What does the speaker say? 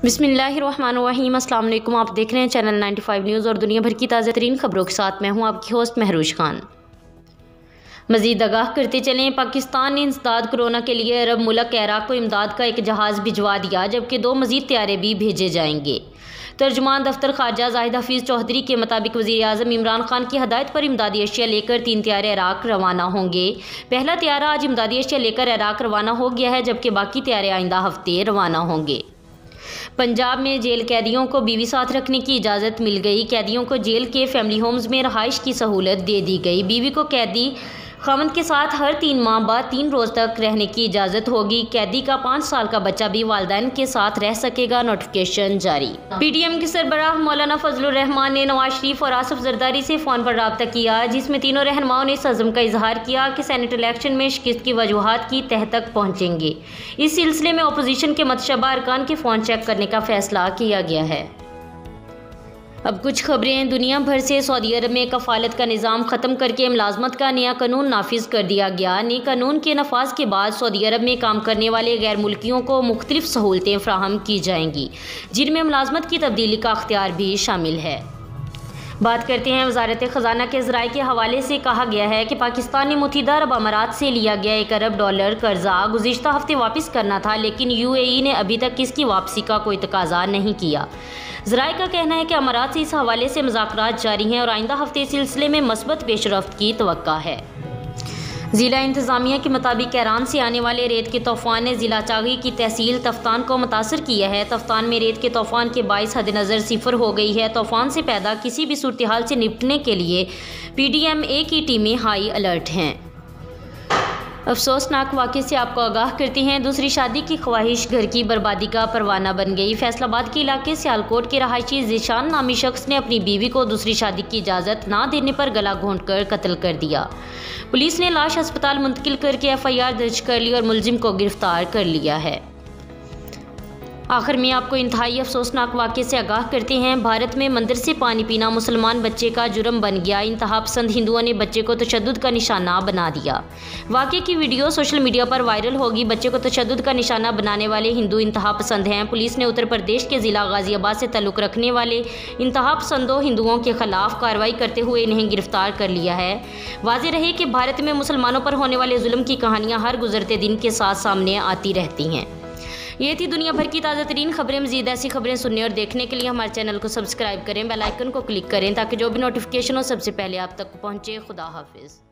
बिस्मिल्लाहिर्रहमानिर्रहीम। अस्सलाम वालेकुम। आप देख रहे हैं चैनल 95 न्यूज़ और दुनिया भर की ताज़ा तरीन खबरों के साथ मैं हूं आपकी होस्ट महरूज खान। मज़ीद आगाह करते चलें, पाकिस्तान ने इंसदाद कोरोना के लिए अरब मुल्क इराक को इमदाद का एक जहाज़ भिजवा दिया, जबकि 2 मज़ीद तैयारे भी भेजे जाएंगे। तर्जुमान दफ्तर खारजा जाहिद हफीज़ चौधरी के मुताबिक वज़ीर आज़म इमरान खान की हदायत पर इमदादी अशिया लेकर 3 तैयारे इराक रवाना होंगे। पहला तैयारा आज इमदादी अशिया लेकर इराक रवाना हो गया है, जबकि बाकी तैयारे आइंदा हफ्ते रवाना होंगे। पंजाब में जेल कैदियों को बीवी साथ रखने की इजाज़त मिल गई। कैदियों को जेल के फैमिली होम्स में रहाइश की सहूलत दे दी गई। बीवी को कैदी खावंद के साथ हर 3 माह बाद 3 रोज़ तक रहने की इजाज़त होगी। कैदी का 5 साल का बच्चा भी वालिदैन के साथ रह सकेगा। नोटिफिकेशन जारी। PTM के सरबराह मौलाना फजलुर रहमान ने नवाज शरीफ और आसिफ जरदारी से फ़ोन पर रब्ता किया, जिसमें तीनों रहनुमाओं ने इस अज़्म का इजहार किया कि सेनेट इलेक्शन में शिकस्त की वजूहात की तह तक पहुँचेंगे। इस सिलसिले में अपोजिशन के मतशबा अरकान के फ़ोन चेक करने का फैसला किया गया है। अब कुछ खबरें दुनिया भर से। सऊदी अरब में कफ़ालत का निज़ाम ख़त्म करके मुलाजमत का नया कानून नाफिज कर दिया गया। नए कानून के नफाज के बाद सऊदी अरब में काम करने वाले गैर मुल्कियों को मुख्तलिफ सहूलतें फ्राहम की जाएंगी, जिनमें मुलाजमत की तब्दीली का अख्तियार भी शामिल है। बात करते हैं वजारत ख़जाना के ज़राए के हवाले से। कहा गया है कि पाकिस्तान ने मुत्तहिदा अरब अमारात से लिया गया $1 अरब कर्जा गुज़िश्ता हफ्ते वापस करना था, लेकिन UAE ने अभी तक इसकी वापसी का कोई तकाजा नहीं किया। ज़राए का कहना है कि अमारात से इस हवाले से मुज़ाकरात जारी हैं और आइंदा हफ्ते सिलसिले में मस्बत पेशरफ्त की तवक्का है। ज़िला इंतज़ामिया के मुताबिक ईरान से आने वाले रेत के तूफ़ान ने ज़िला चागी की तहसील तफ्तान को मुतासर किया है। तफ्तान में रेत के तूफ़ान के बाइस हद नज़र 0 हो गई है। तूफ़ान से पैदा किसी भी सूरत हाल से निपटने के लिए PDMA की टीमें हाई अलर्ट हैं। अफसोसनाक वाक़े से आपको आगाह करते हैं। दूसरी शादी की ख्वाहिश घर की बर्बादी का परवाना बन गई। फैसलाबाद के इलाके सियालकोट के रहायशी ज़ीशान नामी शख्स ने अपनी बीवी को दूसरी शादी की इजाज़त ना देने पर गला घोंटकर कत्ल कर दिया। पुलिस ने लाश अस्पताल मुंतकिल करके FIR दर्ज कर ली और मुलजिम को गिरफ्तार कर लिया है। आखिर में आपको इंतहाई अफसोसनाक वाक़े से आगाह करते हैं। भारत में मंदिर से पानी पीना मुसलमान बच्चे का जुर्म बन गया। इंतहा पसंद हिंदुओं ने बच्चे को तशद्दुद का निशाना बना दिया। वाक़े की वीडियो सोशल मीडिया पर वायरल होगी। बच्चे को तशद्दुद का निशाना बनाने वाले हिंदू इंतहा पसंद हैं। पुलिस ने उत्तर प्रदेश के ज़िला गाज़ियाबाद से ताल्लुक़ रखने वाले इंतहा पसंदों हिंदुओं के खिलाफ कार्रवाई करते हुए इन्हें गिरफ्तार कर लिया है। वाज़ेह रहे कि भारत में मुसलमानों पर होने वाले जुल्म की कहानियाँ हर गुजरते दिन के साथ सामने आती रहती हैं। ये थी दुनिया भर की ताज़ा तरीन खबरें। मज़ीद ऐसी खबरें सुनने और देखने के लिए हमारे चैनल को सब्सक्राइब करें, बेल आइकन को क्लिक करें ताकि जो भी नोटिफिकेशन हो सबसे पहले आप तक पहुँचे। खुदा हाफिज़।